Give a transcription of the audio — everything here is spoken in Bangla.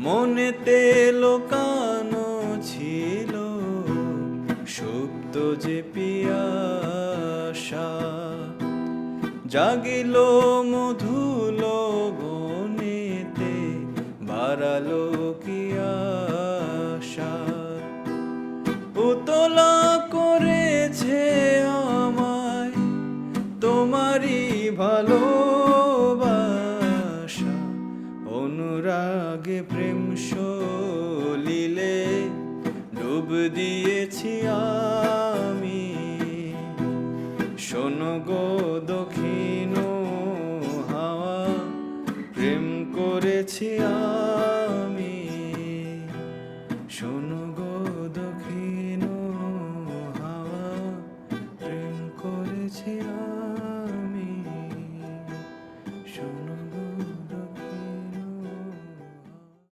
মনেতে লোকানো ছিল সুপ্ত যে পিয়াসা, জাগিল মধুল বনেতে বাড়ালো কি আশা। উতলা করেছে আমায় তোমারই ভালোবাসা, অনুরাগে প্রেম সলিলে ডুব দিয়েছি আমি। শোনো গো দক্ষিণ হাওয়া, প্রেম করেছি আমি।